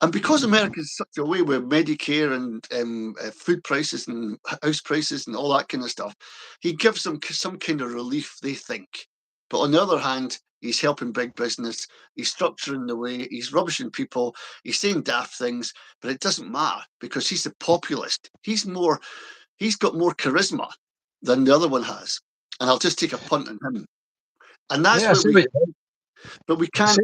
And because America is such a way with Medicare and food prices and house prices and all that kind of stuff, he gives them some kind of relief, they think. But on the other hand, he's helping big business, he's structuring the way, he's rubbishing people, he's saying daft things, but it doesn't matter because he's a populist. He's got more charisma than the other one has. And I'll just take a punt on him. And that's but we can't.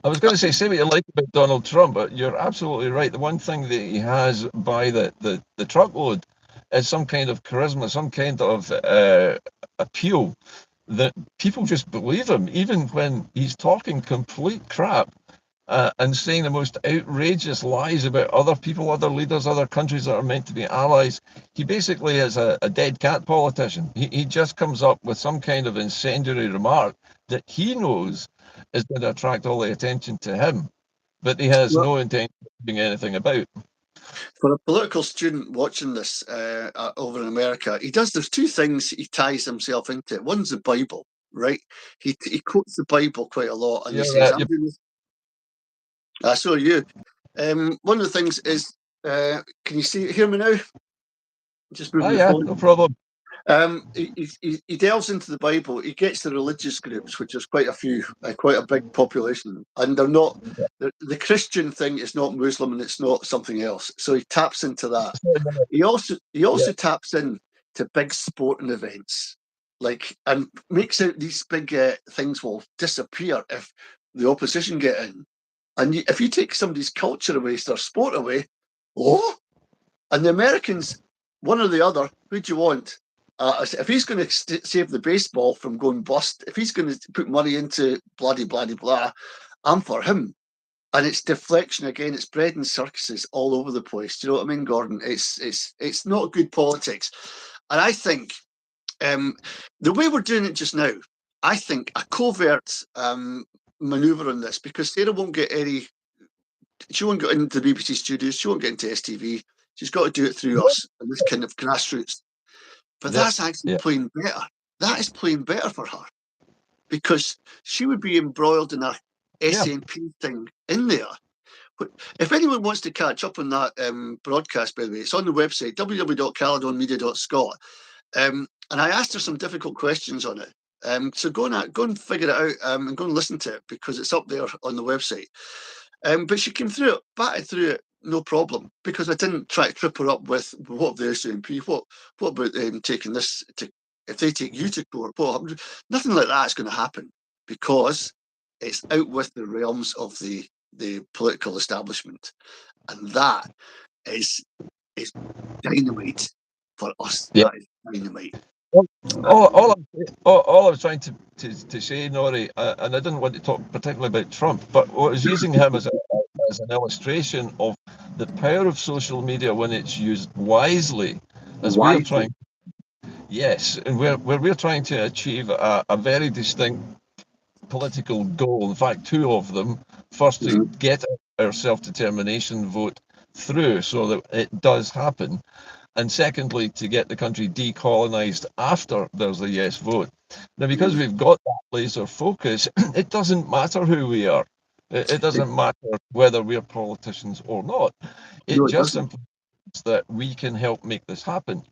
I was going to say what you like about Donald Trump, but you're absolutely right. The one thing that he has by the truckload is some kind of charisma, some kind of appeal that people just believe him, even when he's talking complete crap and saying the most outrageous lies about other people, other leaders, other countries that are meant to be allies. He basically is a dead cat politician. He just comes up with some kind of incendiary remark that he knows is going to attract all the attention to him, but he has no intention of doing anything about. For a political student watching this over in America, there's two things he ties himself into. One's the Bible, right? He quotes the Bible quite a lot, and he says, so are you. One of the things is, can you hear me now? Just moving the phone. No problem. He delves into the Bible. He gets the religious groups, which is quite a big population, and they're not the Christian thing is not Muslim and it's not something else. So he taps into that. He also taps in to big sporting events, and makes out these big things will disappear if the opposition get in. And if you take somebody's culture away, their sport away, and the Americans, one or the other, who do you want? If he's going to save the baseball from going bust, if he's going to put money into bloody blah, I'm for him. And it's deflection again. It's bread and circuses all over the place. Do you know what I mean, Gordon? It's not good politics. And I think the way we're doing it just now, I think a covert manoeuvre on this, because Sarah won't get any. She won't get into the BBC studios. She won't get into STV. She's got to do it through us and this kind of grassroots. But that's actually playing better. That is playing better for her, because she would be embroiled in a SNP thing in there. But if anyone wants to catch up on that broadcast, by the way, it's on the website, www.caledonmedia.scot. And I asked her some difficult questions on it. So go and figure it out and go and listen to it, because it's up there on the website. But she came through it, batted through it, no problem, because I didn't try to trip her up with what the SNP, what about taking this to, if they take you to court, nothing like that's going to happen, because it's out with the realms of the political establishment, and that is dynamite for us. Yeah. That is dynamite. All I was trying to say, Norrie, and I didn't want to talk particularly about Trump, but I was using him as an illustration of the power of social media when it's used wisely, as we're trying. Yes, and we're trying to achieve a very distinct political goal. In fact, two of them. First, to get our self-determination vote through so that it does happen. And secondly, to get the country decolonised after there's a yes vote. Now, because we've got that laser focus, it doesn't matter who we are. It doesn't matter whether we're politicians or not. It just simply means that we can help make this happen.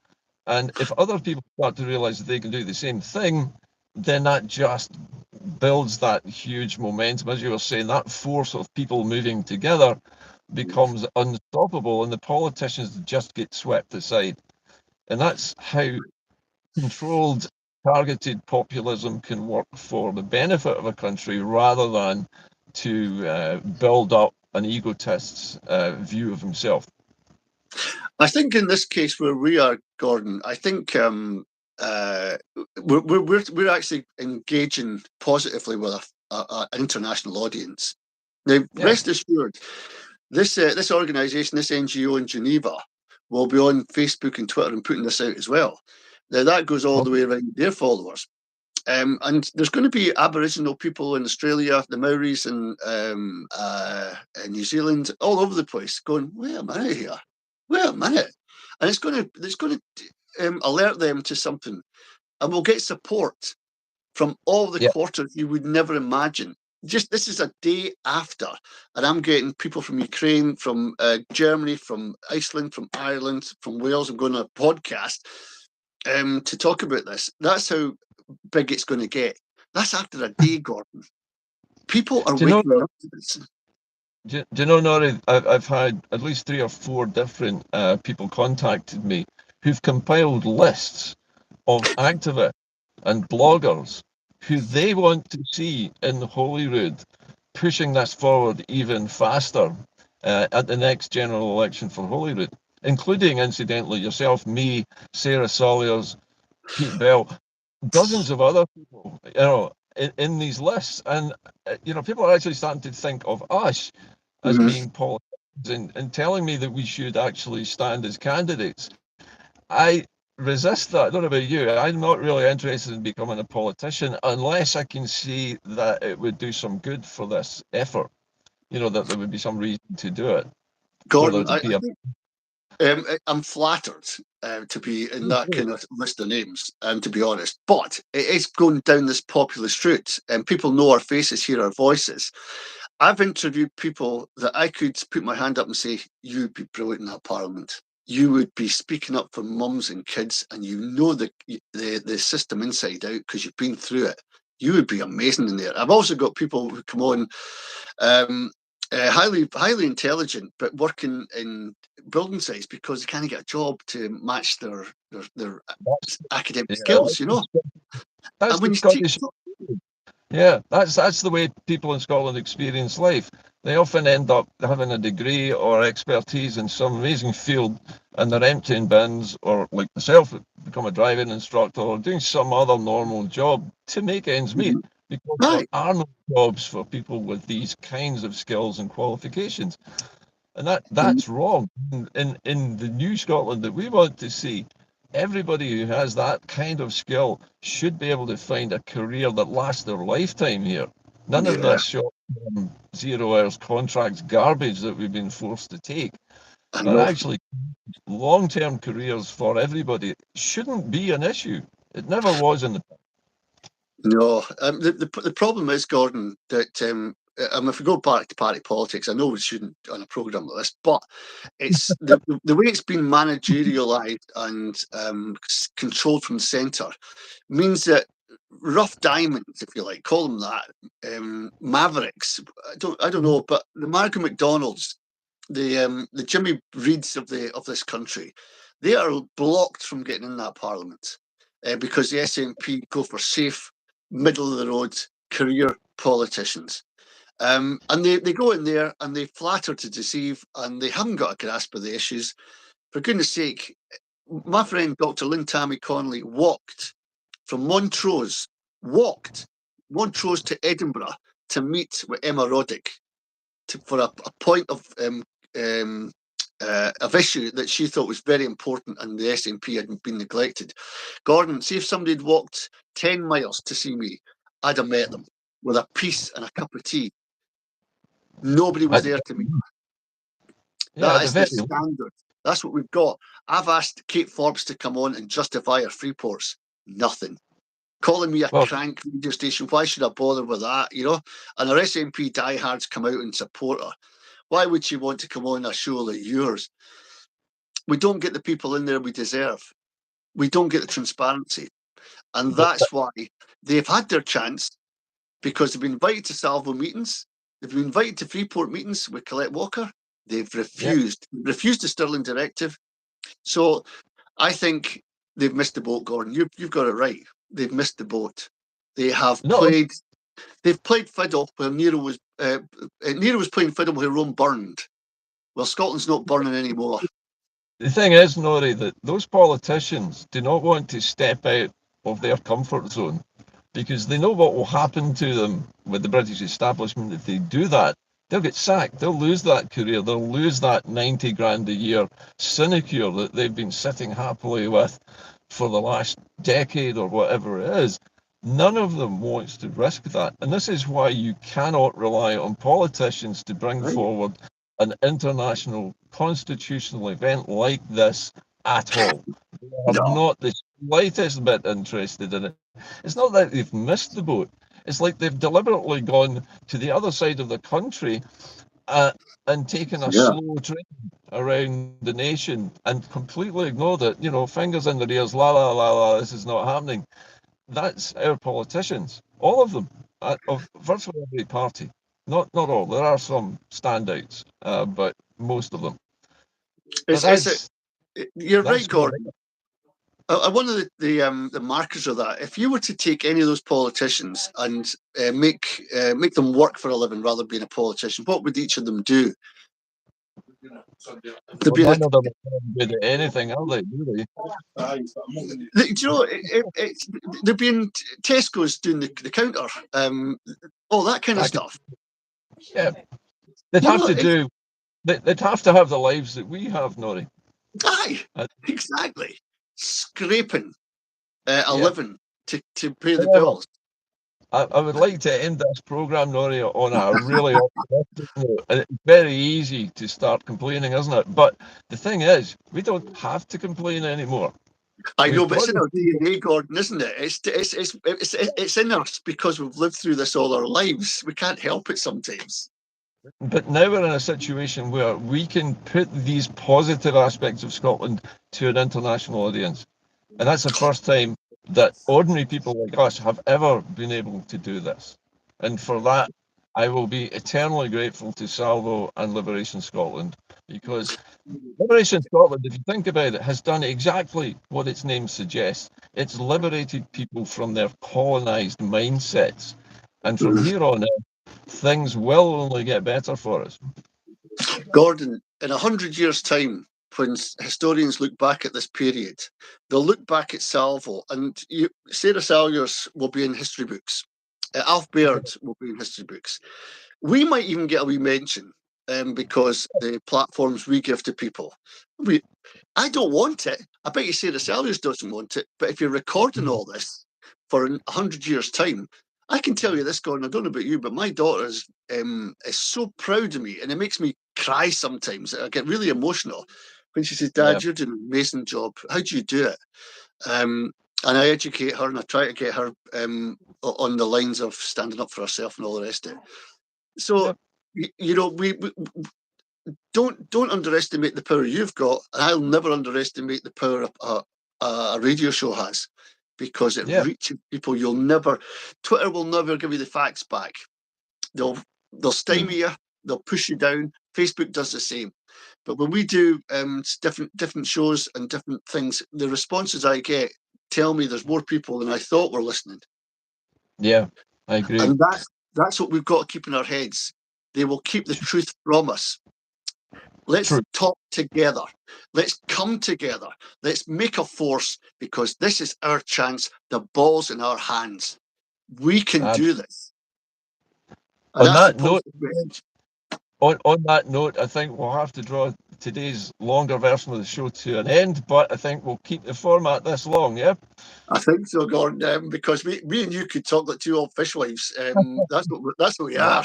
And if other people start to realise that they can do the same thing, then that just builds that huge momentum. As you were saying, that force of people moving together becomes unstoppable, and the politicians just get swept aside. And that's how controlled, targeted populism can work for the benefit of a country, rather than to build up an egotist's view of himself. I think in this case where we are, Gordon, I think we're actually engaging positively with an international audience. Now, rest assured, this organisation, this NGO in Geneva, will be on Facebook and Twitter and putting this out as well. Now, that goes all the way around their followers. And there's going to be Aboriginal people in Australia, the Maoris in New Zealand, all over the place, going, wait a minute here, wait a minute. And it's going to alert them to something. And we'll get support from all the quarters you would never imagine. Just this is a day after, and I'm getting people from Ukraine, from Germany, from Iceland, from Ireland, from Wales. I'm going on a podcast to talk about this. That's how big it's going to get. That's after a day, Gordon. People are waking up to this. Do you know, Norrie, I've had at least 3 or 4 different people contacted me who've compiled lists of activists and bloggers who they want to see in Holyrood pushing this forward even faster at the next general election for Holyrood, including, incidentally, yourself, me, Sarah Salyers, Pete Bell, dozens of other people, in these lists. And, people are actually starting to think of us as being politicians and telling me that we should actually stand as candidates. I resist that. I don't know about you. I'm not really interested in becoming a politician unless I can see that it would do some good for this effort. That there would be some reason to do it. Gordon, I'm flattered to be in that kind of list of names, to be honest. But it is going down this populist route, and people know our faces, hear our voices. I've interviewed people that I could put my hand up and say, you would be brilliant in that parliament. You would be speaking up for mums and kids, and you know the system inside out because you've been through it. You would be amazing in there. I've also got people who come on, highly intelligent, but working in building sites because they can't get a job to match their academic skills. That's and when that's the way people in Scotland experience life. They often end up having a degree or expertise in some amazing field, and they're emptying bins, or like myself, become a driving instructor or doing some other normal job to make ends meet. because there Aye. are no jobs for people with these kinds of skills and qualifications. And that's wrong. In the new Scotland that we want to see, everybody who has that kind of skill should be able to find a career that lasts their lifetime here. None of Yeah, this short-term 0 hours contracts garbage that we've been forced to take, I but know. actually long-term careers for everybody shouldn't be an issue. It never was in the past. No, the problem is, Gordon, that if we go back to party politics, I know we shouldn't on a programme like this, but it's the way it's been managerialised and controlled from the centre means that rough diamonds, if you like, call them that, mavericks. I don't know, but the Malcolm McDonalds, the Jimmy Reeds of this country, they are blocked from getting in that parliament because the SNP go for safe, middle of the road career politicians. And they go in there and they flatter to deceive, and they haven't got a grasp of the issues. For goodness sake, my friend Dr. Lynn Tammy Connolly walked from Montrose to Edinburgh to meet with Emma Roddick for a point of issue that she thought was very important and the SNP had been neglected. Gordon, see if somebody had walked 10 miles to see me, I'd have met them with a piece and a cup of tea. Nobody was there to meet me. That is the standard. That's what we've got. I've asked Kate Forbes to come on and justify her Freeports. Nothing. Calling me a crank radio station. Why should I bother with that? You know? And our SNP diehards come out and support her. Why would she want to come on a show like yours? We don't get the people in there we deserve. We don't get the transparency. And that's why they've had their chance, because they've been invited to SALVO meetings. They've been invited to Freeport meetings with Colette Walker. They've refused. Yep. Refused the Stirling Directive. So I think they've missed the boat, Gordon. You've got it right. They've missed the boat. They have played. They've played fiddle where Nero was playing fiddle where Rome burned. Well, Scotland's not burning anymore. The thing is, Norrie, that those politicians do not want to step out of their comfort zone because they know what will happen to them with the British establishment if they do that. They'll get sacked. They'll lose that career. They'll lose that 90 grand a year sinecure that they've been sitting happily with for the last decade or whatever it is. None of them wants to risk that. And this is why you cannot rely on politicians to bring forward an international constitutional event like this at all. They are not the slightest bit interested in it. It's not that they've missed the boat. It's like they've deliberately gone to the other side of the country and taken a slow train around the nation and completely ignored it. You know, fingers in their ears, la, la, la, la, this is not happening. That's our politicians, all of them, of virtually every party. Not all. There are some standouts, but most of them. You're right, Gordon. One of the markers of that, if you were to take any of those politicians and make them work for a living rather than being a politician, what would each of them do? None of them are good at anything, are they? Really? Do you know, they'd be in Tesco's doing the counter, all that kind of stuff. Yeah, they'd have to have the lives that we have, Norrie. Aye, exactly. Scraping a living to pay the bills. I would like to end this programme, Norrie, on a really optimistic note. It's very easy to start complaining, isn't it? But the thing is, we don't have to complain anymore. I know, but it's in our DNA, Gordon, isn't it? It's in us because we've lived through this all our lives. We can't help it sometimes. But now we're in a situation where we can put these positive aspects of Scotland to an international audience. And that's the first time that ordinary people like us have ever been able to do this. And for that, I will be eternally grateful to SALVO and Liberation Scotland, because Liberation Scotland, if you think about it, has done exactly what its name suggests. It's liberated people from their colonised mindsets. And from here on in, things will only get better for us. Gordon, in 100 years' time, when historians look back at this period, they'll look back at SALVO, and Sarah Salyers will be in history books. Alf Baird will be in history books. We might even get a wee mention because the platforms we give to people. I don't want it. I bet you say the Sellers doesn't want it. But if you're recording all this for 100 years' time, I can tell you this, Gordon, I don't know about you, but my daughter is so proud of me, and it makes me cry sometimes. I get really emotional when she says, Dad, you're doing an amazing job. How do you do it? And I educate her, and I try to get her on the lines of standing up for herself and all the rest of it. So, you know, we don't underestimate the power you've got, and I'll never underestimate the power a radio show has, because it reaches people. Twitter will never give you the facts back. They'll stymie you, they'll push you down. Facebook does the same. But when we do different shows and different things, the responses I get tell me there's more people than I thought were listening. Yeah, I agree. And that's what we've got to keep in our heads. They will keep the truth from us. Let's talk together. Let's come together. Let's make a force, because this is our chance. The ball's in our hands. We can do this. And on that note, I think we'll have to draw today's longer version of the show to an end, but I think we'll keep the format this long, yeah? I think so, Gordon, because me and you could talk like two old fishwives. That's what we are.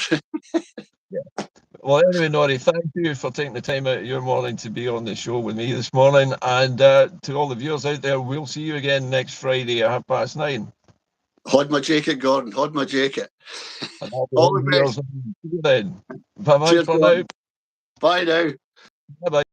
Well, anyway, Norrie, thank you for taking the time out of your morning to be on the show with me this morning. And to all the viewers out there, we'll see you again next Friday at 9:30. Haud my Jaiket, Gordon. Haud my Jaiket. All the best. See you then. Bye-bye for now. Bye now. Bye-bye.